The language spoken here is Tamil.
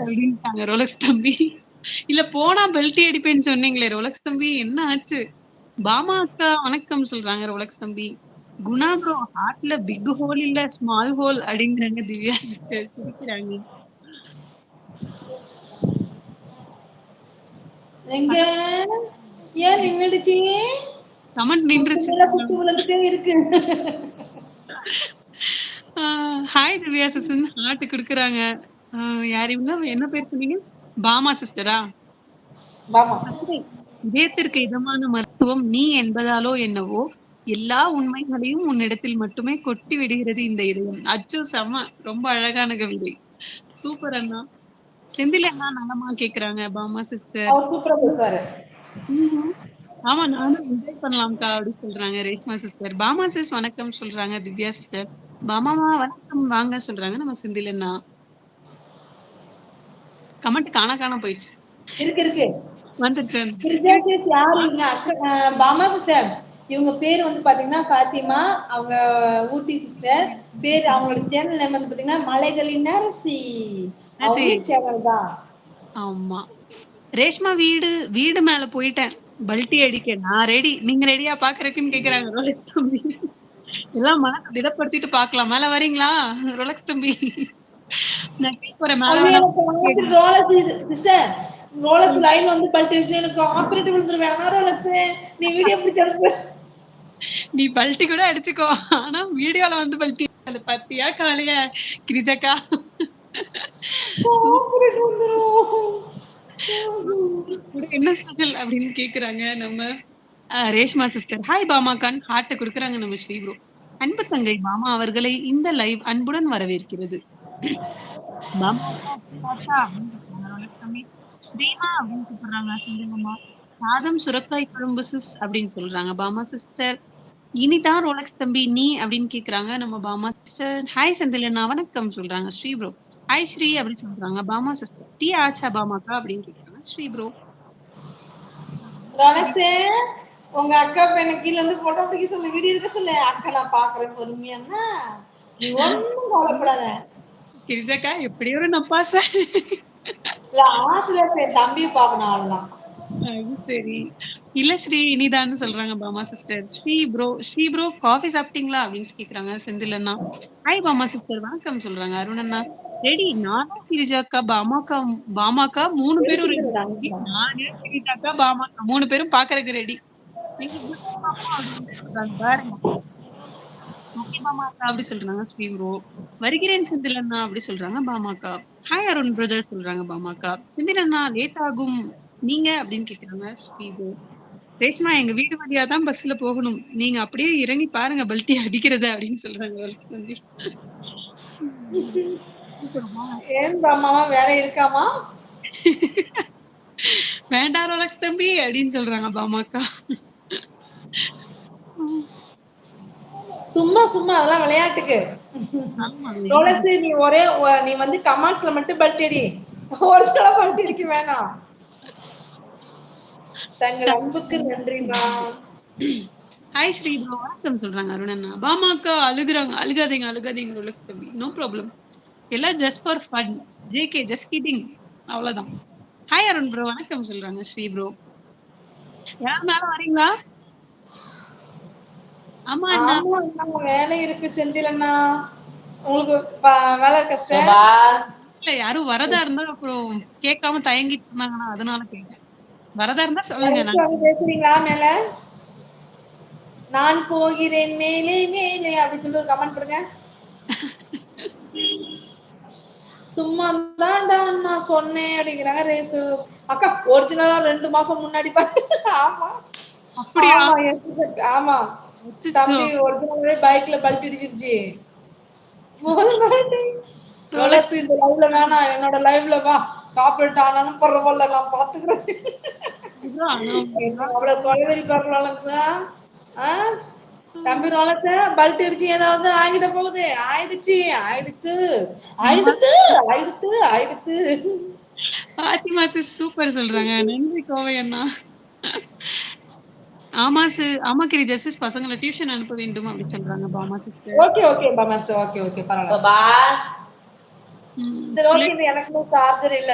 அப்டின்ட்டாங்க ரோலக்ஸ் தம்பி. இல்ல போனா பெல்டி அடிப்பேன்னு சொன்னீங்களே ரோலக்ஸ் தம்பி என்ன ஆச்சு? பாமா அக்கா வணக்கம் சொல்றாங்க ரோலக்ஸ் தம்பி. குணா ப்ரோ ஹார்ட்ல பிக் ஹோல் இல்ல ஸ்மால் ஹோல் அப்டிங்கிறாங்க திவ்யா சிஸ்டர் சிரிக்கிறாங்க. எங்க ஏன் நின்னுடுச்சு? கமெண்ட் நின்றுச்சு. முட்டுமேல குத்து விழுந்துட்டே இருக்கு. ஹாய் திவ்யா சிஸ்டர் ஹார்ட் குடுக்குறாங்க. யார் இவங்க? என்ன பேர் சொன்னீங்க? பாமா சிஸ்டரா? பாமா. கவிதை. இதயத்திற்கு இதமான மருத்துவம் நீ என்பதாலோ என்னவோ, எல்லா உண்மைகளையும் உன்னிடத்தில் மட்டுமே கொட்டி விடுகிறது இந்த இதயம். அச்சோ! செம்ம. ரொம்ப அழகான கவிதை. சூப்பர் அண்ணா. செந்தில் அண்ணா நலமா கேக்குறாங்க பாமா சிஸ்டர். அவர் சூப்பரா பேசுவாரு. ம்ஹ்ம். ஆமா நானும் என்ஜாய் பண்ணலாம்க்கா அப்படின்னு சொல்றாங்க ரேஷ்மா சிஸ்டர். பாமா சிஸ் வணக்கம் சொல்றாங்க திவ்யா சிஸ்டர். பாமாமா வணக்கம் வாங்க சொல்றாங்க நம்ம செந்தில் அண்ணா. கமெண்ட் காண போயிடுச்சு. இருக்கு இருக்கு. வந்துருச்சு கிரிஜா சிஸ் யாரு இவங்க அக்கா பாமா சிஸ்டர். இவங்க பேர் வந்து பாத்தீங்கன்னா ஃபாத்திமா. அவங்க ஊட்டி சிஸ்டர். பேர் அவங்களோட சேனல் நேம் வந்து பாத்தீங்கன்னா மலைகளின் அரசி. அது அவங்க சேனல் தான். ஆமா. ரேஷ்மா வீடு மேல போயிட்டேன். பல்டி அடிக்க. நான் ரெடி. நீங்க ரெடியா பாக்குறதுக்குன்னு கேக்குறாங்க ரோலக்ஸ் தம்பி. எல்லாம் மனச திடப்படுத்திட்டு பாக்கலாம். மேல வரீங்களா? ரோலக்ஸ் தம்பி. நான் கீழ போறேன். மேல அது வேணா எனக்கு பல்டி அடிங்க. Rolex sister. ரோலக்ஸ் லைன் வந்து பல்டிச்சு எனக்கு ஆப்ரேட் விழுந்துருவேன். ஆனா ரோலக்ஸ் நீ வீடியோ பிடிச்சு அனுப்பு. நீ பல்டி கூட அடிச்சுக்கோ. ஆனா வீடியோல வந்து பல்டி அது பத்தியா காலைய கிரிஜக்கா. ஆப்ரேட் வந்துரும். என்ன ஸ்பெஷல் அப்படின்னு கேக்குறாங்க நம்ம ரேஷ்மா சிஸ்டர். ஹாய் பாமா கான் ஹார்ட் குடுக்குறாங்க நம்ம ஸ்ரீ ப்ரோ. அன்பு தங்கை பாமா அவர்களை இந்த லைவ் அன்புடன் வரவேற்கிறது. பாமா அக்கா டீ ஆச்சா அப்படின்னு கேக்குறாங்க ரோலக்ஸ் தம்பி. ஸ்ரீமா அப்படின்னு கூப்பிடுறாங்க செந்திலம்மா. சாதம் சுரக்காய் குழம்பு சிஸ் அப்படின்னு சொல்றாங்க பாமா சிஸ்டர். இனிதான் ரோலக்ஸ் தம்பி நீ அப்படின்னு கேக்குறாங்க நம்ம பாமா சிஸ்டர். ஹாய் செந்திலண்ணா வணக்கம் சொல்றாங்க ஸ்ரீ ப்ரோ. ஹாய் ஸ்ரீ அப்படி சொல்றாங்க பாமா சிஸ்டர். டீ ஆச்சா பாமாக்கா அப்படின்னு கேக்குறாங்க ஸ்ரீ ப்ரோ. ரோலக்ஸ் உங்க அக்கா பையனை கீழ இருந்து போட்டோ பிடிக்க சொல்லு. வீடியோ எடுக்க சொல்லு. அக்கா நான் பாக்குறேன் பொறுமையானா. நீ ஒண்ணும் கவலைப்படாத. கிரிஜாக்கா எப்படி ஒரு நப்பாச. இல்ல ஆசிரியர் என் தம்பியை பார்க்கணும் அவ்வளவுதான். அது சரி. இல்ல ஸ்ரீ இனிதான்னு சொல்றாங்க Bama sister. Sri bro coffee சாப்பிட்டீங்களா அப்படின்னு கேக்குறாங்க செந்தில் அண்ணா. ஹாய் பாமா சிஸ்டர் வணக்கம் சொல்றாங்க அருண் அண்ணா. ரெடி நானும் கிரிஜாக்கா பாமாக்கா 3 பேரும் ரெடி. நானு கிரிஜாக்கா பாமாக்கா 3 பேரும் பாக்குறதுக்கு ரெடி. நீங்க குட் பாப்பா அப்படின்னு சொல்றாங்க பாருங்க. ஓகே பாமாக்கா அப்படி சொல்றாங்க ஸ்ரீ ப்ரோ. வருகிறேன் செந்தில் அண்ணா அப்படி சொல்றாங்க பாமாக்கா. ஹாய் அருண் பிரதர் சொல்றாங்க பாமாக்கா. செந்தில் அண்ணா லேட் ஆகும் நீங்க அப்படின்னு கேக்குறாங்க ஸ்ரீ ப்ரோ. ரேஷ்மா எங்க வீடு வழியா தான் பஸ்ல போகணும். நீங்க அப்படியே இறங்கி பாருங்க பல்டி அடிக்கிறத அப்படின்னு சொல்றாங்க ரோலக்ஸ் தம்பி. சூப்பர்மா. ஏன் அம்மாவா வேலை இருக்காமா? வேண்டாம் ரோலக்ஸ் தம்பி அப்படின்னு சொல்றாங்க பாமாக்கா. சும்மா சும்மா அதெல்லாம் விளையாட்டுக்கு. ஆமா ரோலக்ஸ் நீ வந்து கமாண்ட்ஸ்ல மட்டும் பல்டி ஒரிஜினலா பல்டி அடிக்க வேணாம். தங்கள் அன்புக்கு நன்றிமா. ஹாய் ஸ்ரீ ப்ரோ வணக்கம் சொல்றாங்க அருண் அண்ணா. பாமாக்கா அழுகுறாங்க. அழுகாதீங்க ரோலக்ஸ் தம்பி. No problem. எல்லாம் just for fun. JK just kidding. அவ்வளவுதான். ஹாய் அருண் ப்ரோ வணக்கம் சொல்றாங்க ஸ்ரீ ப்ரோ. யார் மேல வரீங்களா? ஆமா அண்ணா. ஆமா அண்ணா வேலை இருக்கு செந்தில் அண்ணா. உங்களுக்கு வேலை கஷ்டம். இல்ல யாரும் வரதா இருந்தா அப்புறம் கேட்காம தயங்கிட்டு இருந்தாங்கன்னா அதனால கேட்டேன். வரதா இருந்தா சொல்லுங்க. பேசுறீங்களா மேல? நான் போகிறேன் மேலே மேலே அப்படின்னு சொல்லி ஒரு கமெண்ட் பண்ணுங்க. சும்மா தான்டா நான் சொன்னேன் அப்படிங்கிறாங்க ரேசு. அக்கா ஒரிஜினலா 2 மாசம் முன்னாடி பாத்து. ஆமா அப்படியா? ஆமா ஆமா. அச்சச்சோ! தம்பி ஒரிஜினலாவே பைக்ல பல்டி அடிச்சிருச்சு. ரோலக்ஸ் ரோலக்ஸ் இந்த லைவ்ல வேணாம். என்னோட லைவ்ல வா. காப்பரேட் ஆனாலும் பரவாயில்ல நான் பாத்துக்கிறேன். ஆனா அவ்வளவு கொலவெறி பாரு ரோலக்ஸ். தம்பி ரோலக்ஸ் பல்ட் அடிச்சு ஏதாவது ஆகிட போகுது. ஆயிடுச்சு ஆயிடுச்சு அம்மா ஆயிடுத்து ஆயிடுத்து ஆயிடுத்து. பாத்திமா சிஸ் சூப்பர் சொல்றாங்க. நன்றி கோவை அண்ணா. ஆமா கிரி ஜஸ்டிஸ் பசங்கள டியூஷன் அனுப்ப வேண்டும் அப்படி சொல்றாங்க Bama sister. Okay okay master okay okay பரவாயில்ல. சரி பிள்ளை ஓகே இது எனக்கு சார்ஜர் இல்ல.